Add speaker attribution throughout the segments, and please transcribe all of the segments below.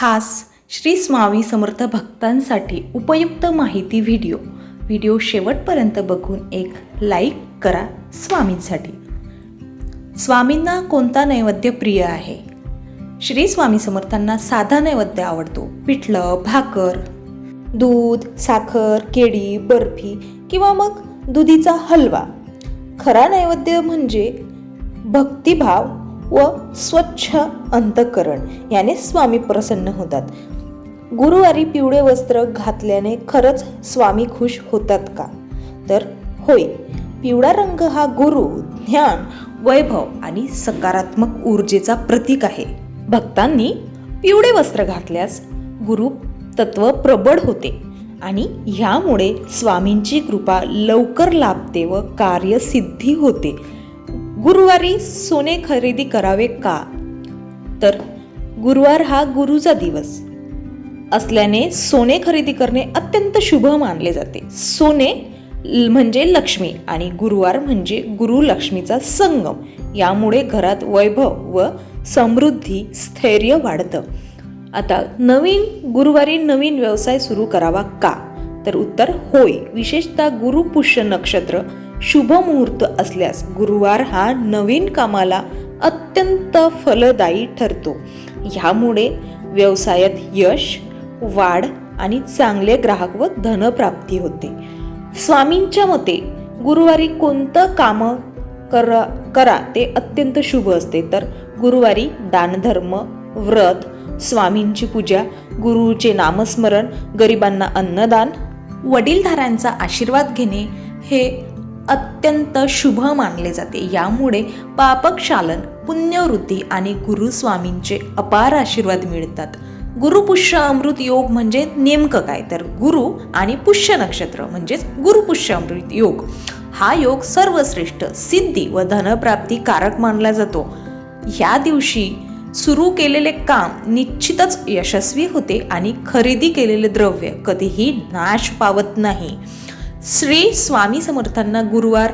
Speaker 1: खास श्री स्वामी समर्थ भक्तांसाठी उपयुक्त माहिती व्हिडिओ शेवटपर्यंत बघून एक लाईक करा स्वामींसाठी. स्वामींना कोणता नैवेद्य प्रिय आहे? श्री स्वामी समर्थांना साधा नैवेद्य आवडतो. पिठलं, भाकर, दूध, साखर, केळी, बर्फी किंवा मग दुधीचा हलवा. खरा नैवेद्य म्हणजे भक्तिभाव व स्वच्छ अंतःकरण याने स्वामी प्रसन्न होतात. गुरुवारी पिवळे वस्त्र घातल्याने खरंच स्वामी खुश होतात का? तर होय. पिवळा रंग हा गुरु, ज्ञान, वैभव आणि सकारात्मक ऊर्जेचा प्रतीक आहे. भक्तांनी पिवळे वस्त्र घातल्यास गुरु तत्व प्रबळ होते आणि ह्यामुळे स्वामींची कृपा लवकर लाभते व कार्यसिद्धी होते. गुरुवारी सोने खरेदी करावे का? तर गुरुवार हा गुरुचा दिवस असल्याने सोने खरेदी करणे अत्यंत शुभ मानले जाते. सोने म्हणजे लक्ष्मी आणि गुरुवार म्हणजे गुरु लक्ष्मीचा संगम. यामुळे घरात वैभव व समृद्धी, स्थैर्य वाढतं. आता गुरुवारी नवीन व्यवसाय सुरू करावा का? तर उत्तर होय. विशेषतः गुरु पुष्य नक्षत्र शुभ मुहूर्त असल्यास गुरुवार हा नवीन कामाला अत्यंत फलदायी ठरतो. ह्यामुळे व्यवसायात यश, वाढ आणि चांगले ग्राहक व धनप्राप्ती होते. स्वामींच्या मते गुरुवारी कोणतं काम करा ते अत्यंत शुभ असते. तर गुरुवारी दानधर्म, व्रत, स्वामींची पूजा, गुरुचे नामस्मरण, गरिबांना अन्नदान, वडीलधाऱ्यांचा आशीर्वाद घेणे हे अत्यंत शुभ मानले जाते. यामुळे पापक्षालन, पुण्यवृत्ती आणि गुरुस्वामींचे अपार आशीर्वाद मिळतात. गुरुपुष्य अमृत योग म्हणजे नेमकं काय? तर गुरु आणि पुष्य नक्षत्र म्हणजेच गुरुपुष्य अमृत योग हा योग सर्वश्रेष्ठ सिद्धी व धनप्राप्ती कारक मानला जातो. ह्या दिवशी सुरू केलेले काम निश्चितच यशस्वी होते आणि खरेदी केलेले द्रव्य कधीही नाश पावत नाही. श्री स्वामी समर्थांना गुरुवार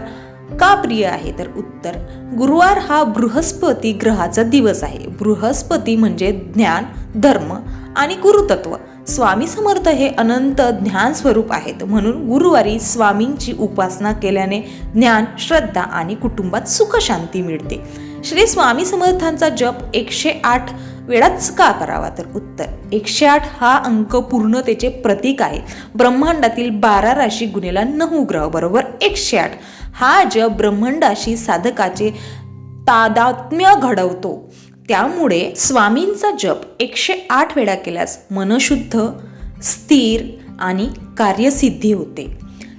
Speaker 1: का प्रिय आहे? तर उत्तर गुरुवार हा बृहस्पती ग्रहाचा दिवस आहे. बृहस्पती म्हणजे ज्ञान, धर्म आणि गुरुतत्व. स्वामी समर्थ हे अनंत ज्ञान स्वरूप आहेत. म्हणून गुरुवारी स्वामींची उपासना केल्याने ज्ञान, श्रद्धा आणि कुटुंबात सुख शांती मिळते. श्री स्वामी समर्थांचा जप 108 वेळाच का करावा? तर उत्तर 108 हा अंक पूर्णतेचे प्रतीक आहे. ब्रह्मांडातील 12 राशी गुणेला 9 ग्रह बरोबर 108 हा जप ब्रह्मांडाशी साधकाचे तादात्म्य घडवतो. त्यामुळे स्वामींचा जप 108 वेळा केल्यास मनशुद्ध, स्थिर आणि कार्यसिद्धी होते.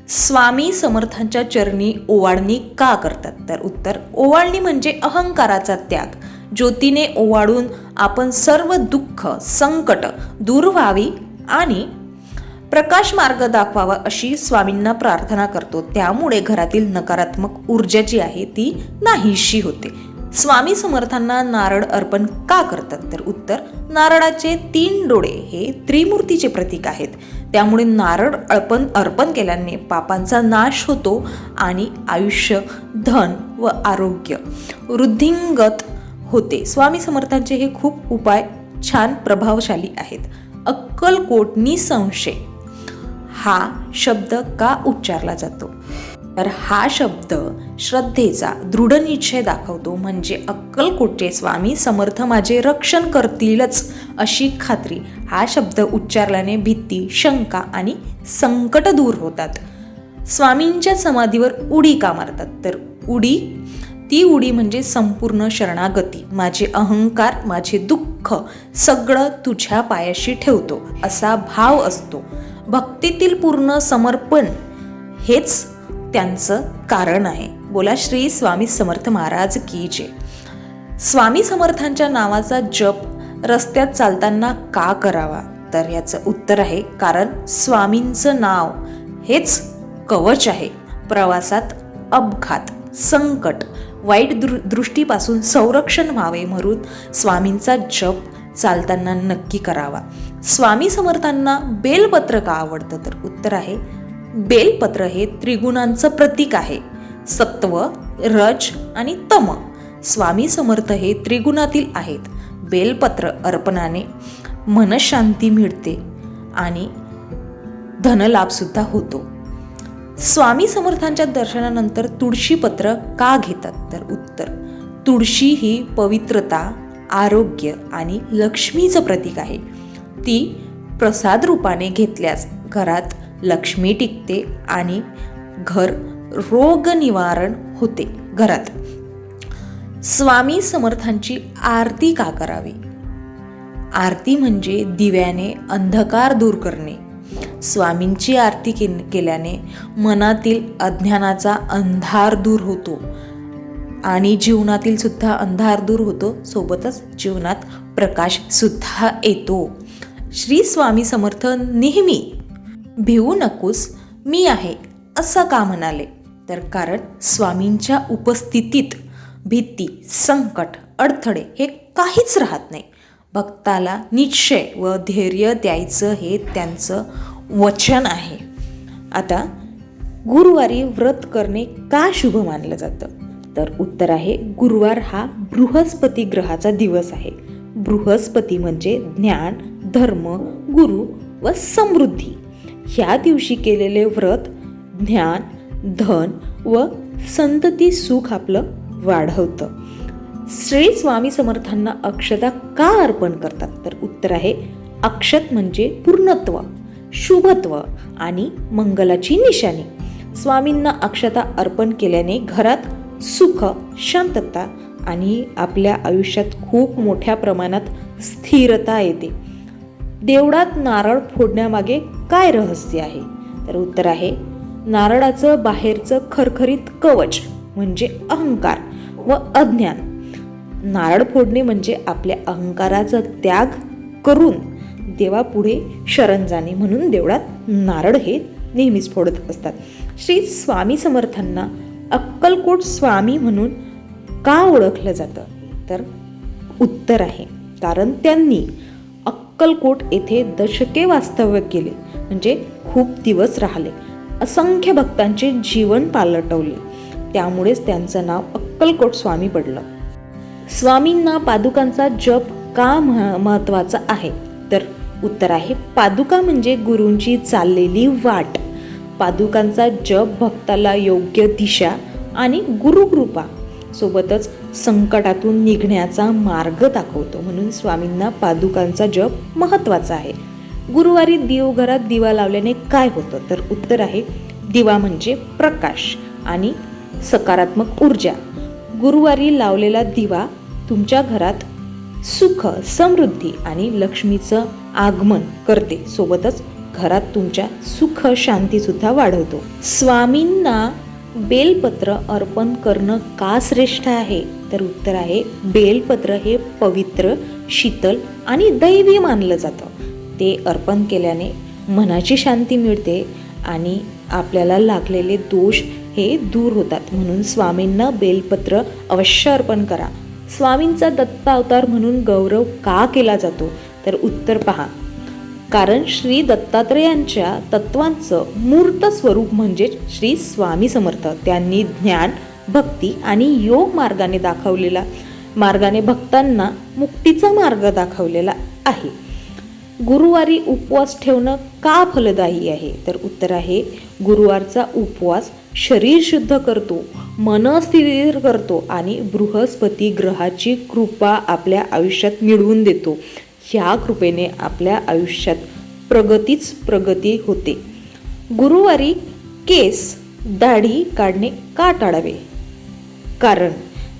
Speaker 1: स्वामी समर्थांच्या चरणी ओवाळणी का करतात? तर उत्तर ओवाळणी म्हणजे अहंकाराचा त्याग. ज्योतीने ओवाळून आपण सर्व दुःख, संकट दूर व्हावी आणि प्रकाश मार्ग दाखवावा अशी स्वामींना प्रार्थना करतो. त्यामुळे घरातील नकारात्मक ऊर्जा जी आहे ती नाहीशी होते. स्वामी समर्थांना नारळ अर्पण का करतात? तर उत्तर नारळाचे 3 डोळे हे त्रिमूर्तीचे प्रतीक आहेत. त्यामुळे नारळ अर्पण केल्याने पापांचा नाश होतो आणि आयुष्य, धन व आरोग्य वृद्धिंगत होते. स्वामी समर्थांचे हे खूप उपाय छान प्रभावशाली आहेत. अक्कलकोट निसंशय हा शब्द का उच्चारला जातो? तर हा शब्द श्रद्धेचा दृढ निश्चय दाखवतो. म्हणजे अक्कलकोटचे स्वामी समर्थ माझे रक्षण करतीलच अशी खात्री. हा शब्द उच्चारल्याने भीती, शंका आणि संकट दूर होतात. स्वामींच्या समाधीवर उडी का मारतात? तर ती उडी म्हणजे संपूर्ण शरणागती. माझे अहंकार, माझे दुःख सगळं तुझ्या पायाशी ठेवतो असा भाव असतो. भक्तीतील पूर्ण समर्पण हेच त्यांचं कारण आहे. बोला श्री स्वामी समर्थ महाराज की जय. स्वामी समर्थांच्या नावाचा जप रस्त्यात चालताना का करावा? तर याचं उत्तर आहे कारण स्वामींचं नाव हेच कवच आहे. प्रवासात अपघात, संकट, वाईट दृष्टीपासून संरक्षण व्हावे म्हणून स्वामींचा जप चालताना नक्की करावा. स्वामी समर्थांना बेलपत्र का आवडतं? तर उत्तर आहे बेलपत्र हे त्रिगुणांचं प्रतीक आहे. सत्व, रज आणि तम. स्वामी समर्थ हे त्रिगुणातील आहेत. बेलपत्र अर्पणाने मनशांती मिळते आणि धनलाभसुद्धा होतो. स्वामी समर्थांच्या दर्शनानंतर तुळशीपत्र का घेतात? तर उत्तर, तुळशी ही पवित्रता, आरोग्य आणि लक्ष्मीचं प्रतीक आहे. ती प्रसाद रूपाने घेतल्यास घरात लक्ष्मी टिकते आणि घर रोग निवारण होते. घरात स्वामी समर्थांची आरती का करावी? आरती म्हणजे दिव्याने अंधकार दूर करणे. स्वामींची आरती केल्याने मनातील अज्ञानाचा अंधार दूर होतो आणि जीवनातील सुद्धा अंधार दूर होतो, सोबतच जीवनात प्रकाश सुद्धा येतो. श्री स्वामी समर्थ नेहमी भिवू नकोस मी आहे असं का म्हणाले? तर कारण स्वामींच्या उपस्थितीत भीती, संकट, अडथळे हे काहीच राहत नाही. भक्ताला निश्चय व धैर्य द्यायचं हे त्यांचं वचन आहे. आता गुरुवारी व्रत करणे का शुभ मानलं जातं? तर उत्तर आहे, गुरुवार हा बृहस्पती ग्रहाचा दिवस आहे. बृहस्पती म्हणजे ज्ञान, धर्म, गुरु व समृद्धी. ह्या दिवशी केलेले व्रत ज्ञान, धन व संतती सुख आपलं वाढवतं. श्री स्वामी समर्थांना अक्षता का अर्पण करतात? तर उत्तर आहे, अक्षत म्हणजे पूर्णत्व, शुभत्व आणि मंगलाची निशाणी. स्वामींना अक्षता अर्पण केल्याने घरात सुख, शांतता आणि आपल्या आयुष्यात खूप मोठ्या प्रमाणात स्थिरता येते. देवळात नारळ फोडण्यामागे काय रहस्य आहे? तर उत्तर आहे, नारळाचं बाहेरचं खरखरीत कवच म्हणजे अहंकार व अज्ञान. नारळ फोडणे म्हणजे आपल्या अहंकाराचा त्याग करून देवापुढे शरण जाणे, म्हणून देवळात नारळ हे नेहमीच फोडत असतात. श्री स्वामी समर्थांना अक्कलकोट स्वामी म्हणून का ओळखलं जातं? तर उत्तर आहे, कारण त्यांनी अक्कलकोट येथे दशके वास्तव्य केले, म्हणजे खूप दिवस राहिले, असंख्य भक्तांचे जीवन पालटवले, त्यामुळेच त्यांचं नाव अक्कलकोट स्वामी पडलं. स्वामींना पादुकांचा जप का महत्त्वाचा आहे? तर उत्तर आहे, पादुका म्हणजे गुरूंची चाललेली वाट. पादुकांचा जप भक्ताला योग्य दिशा आणि गुरुकृपा सोबतच संकटातून निघण्याचा मार्ग दाखवतो, म्हणून स्वामींना पादुकांचा जप महत्त्वाचा आहे. गुरुवारी देवघरात दिवा लावल्याने काय होतं? तर उत्तर आहे, दिवा म्हणजे प्रकाश आणि सकारात्मक ऊर्जा. गुरुवारी लावलेला दिवा तुमच्या घरात सुख, समृद्धी आणि लक्ष्मीचं आगमन करते, सोबतच घरात तुमच्या सुख शांती सुद्धा वाढवतो. स्वामींना बेलपत्र अर्पण करणं का श्रेष्ठ आहे? तर उत्तर आहे, बेलपत्र हे पवित्र, शीतल आणि दैवी मानलं जातं. ते अर्पण केल्याने मनाची शांती मिळते आणि आपल्याला लागलेले दोष हे दूर होतात, म्हणून स्वामींना बेलपत्र अवश्य अर्पण करा. स्वामींचा दत्तावतार म्हणून गौरव का केला जातो? तर उत्तर पहा, कारण श्री दत्तात्रेयांच्या तत्वांचं मूर्त स्वरूप म्हणजे श्री स्वामी समर्थ. त्यांनी ज्ञान, भक्ती आणि योग मार्गाने भक्तांना मुक्तीचा मार्ग दाखवलेला आहे. गुरुवारी उपवास ठेवणं का फलदायी आहे? तर उत्तर आहे, गुरुवारचा उपवास शरीर शुद्ध करतो, मन स्थिर करतो आणि बृहस्पती ग्रहाची कृपा आपल्या आयुष्यात मिळवून देतो. ह्या कृपेने आपल्या आयुष्यात प्रगती होते. गुरुवारी केस, दाढी काढणे का टाळावे? कारण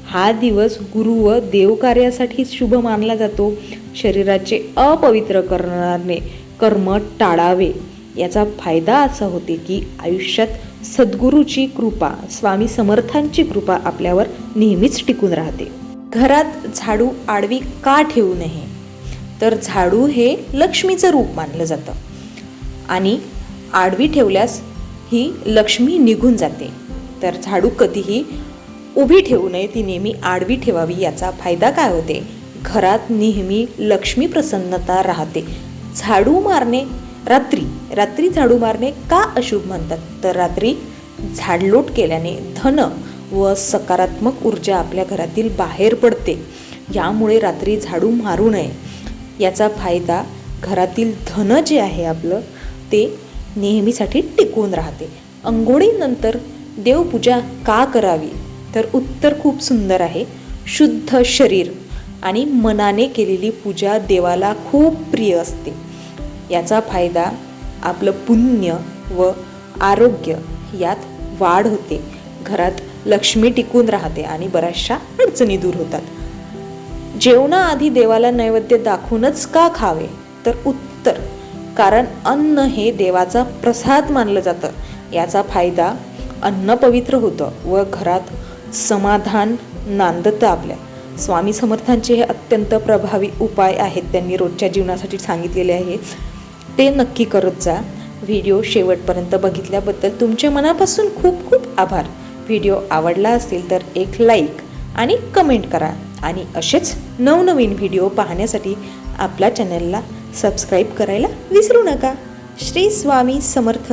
Speaker 1: हा दिवस गुरु व देवकार्यासाठी शुभ मानला जातो. शरीराचे अपवित्र करणारे कर्म टाळावे. याचा फायदा असा होते की आयुष्यात सद्गुरूची कृपा, स्वामी समर्थांची कृपा आपल्यावर नेहमीच टिकून राहते. घरात झाडू आडवी का ठेवू नये? तर झाडू हे लक्ष्मीचं रूप मानलं जातं आणि आडवी ठेवल्यास ही लक्ष्मी निघून जाते. तर झाडू कधीही उभी ठेवू नये, ती नेहमी आडवी ठेवावी. याचा फायदा काय होते? घरात नेहमी लक्ष्मी प्रसन्नता राहते. झाडू मारणे रात्री झाडू मारणे का अशुभ म्हणतात? तर रात्री झाडलोट केल्याने धन व सकारात्मक ऊर्जा आपल्या घरातील बाहेर पडते. यामुळे रात्री झाडू मारू नये. याचा फायदा घरातील धन जे आहे आपलं ते नेहमीसाठी टिकून राहते. अंघोळीनंतर देवपूजा का करावी? तर उत्तर खूप सुंदर आहे. शुद्ध शरीर आणि मनाने केलेली पूजा देवाला खूप प्रिय असते. याचा फायदा आपलं पुण्य व आरोग्य यात वाढ होते. घरात लक्ष्मी टिकून राहते आणि बऱ्याचशा अडचणी दूर होतात. जेवणाआधी देवाला नैवेद्य दाखवूनच का खावे? तर उत्तर कारण अन्न हे देवाचा प्रसाद मानलं जातं. याचा फायदा अन्न पवित्र होतं व घरात समाधान नांदतं. आपल्या स्वामी समर्थांचे हे अत्यंत प्रभावी उपाय आहेत. त्यांनी रोजच्या जीवनासाठी सांगितलेले आहे. ते नक्की करत जा. व्हिडिओ शेवटपर्यंत बघितल्याबद्दल तुमचे मनापासून खूप खूप आभार. व्हिडिओ आवडला असेल तर एक लाईक आणि कमेंट करा आणि असेच नवनवीन व्हिडिओ पाहण्यासाठी आपल्या चॅनलला सबस्क्राईब करायला विसरू नका. श्री स्वामी समर्थ.